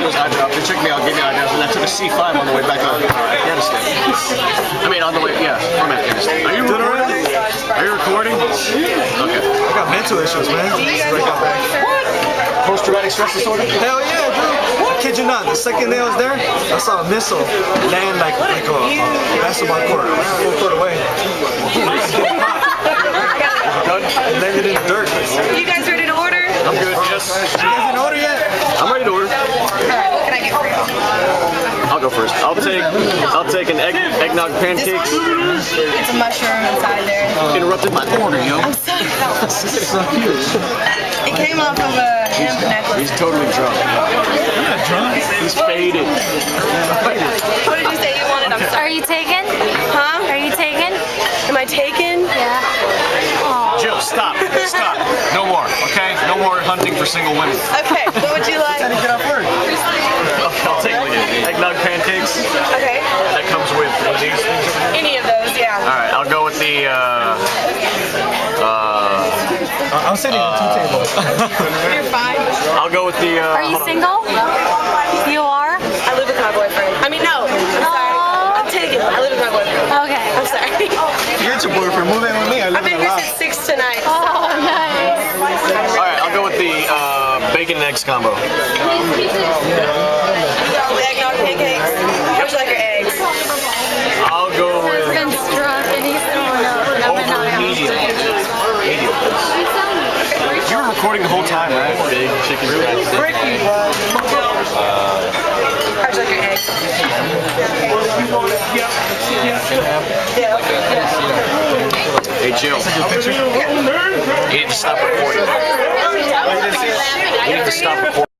was Hyderabad. They checked me out, gave me ideas, and I took a C5 on the way back to Afghanistan. I mean, on the way, yeah, from Afghanistan. Are you recording? Are you recording? Okay. I got mental issues, man. Break out back. Post-traumatic stress disorder? Hell yeah, dude. I kid you not. The second day I was there, I saw a missile land like a basketball court, full court away. It landed in the dirt. You guys ready to order? I'm good, yes. You guys didn't order yet? I'm ready to order. Alright, what can I get for you? I'll go first. I'll take an eggnog pancakes. It's a mushroom inside there. Interrupted my order, yo. I'm so It came off of a hemp necklace. He's totally drunk. I'm not drunk. He's faded. What did you say you wanted? I'm sorry. Are you taken? Huh? Are you taken? Am I taken? Yeah. Jill, stop. Stop. No more, okay? No more hunting for single women. Okay, what would you like? Get off work. I'll take eggnog pancakes. Okay. That comes with these things. Any of those, yeah. Alright, I'll go with the I'm sitting at 2 tables. You're fine. I'll go with the Are you hold on. single? You are? I live with my boyfriend. I mean, no. I'm sorry. I'm taken. I live with my boyfriend. Okay. I'm sorry. You're your boyfriend. Move in with me. I I've live in been a here lot. since 6 tonight. Oh, nice. Alright, I'll go with the bacon and eggs combo. The eggnog pancakes. How would you like your eggs? I'll go with Husband's drunk and he's throwing up and I'm not medium. You were recording the whole time, right? Big chicken fried steak. How'd you like your eggs? Hey Jill, you need to stop recording. You need to stop recording.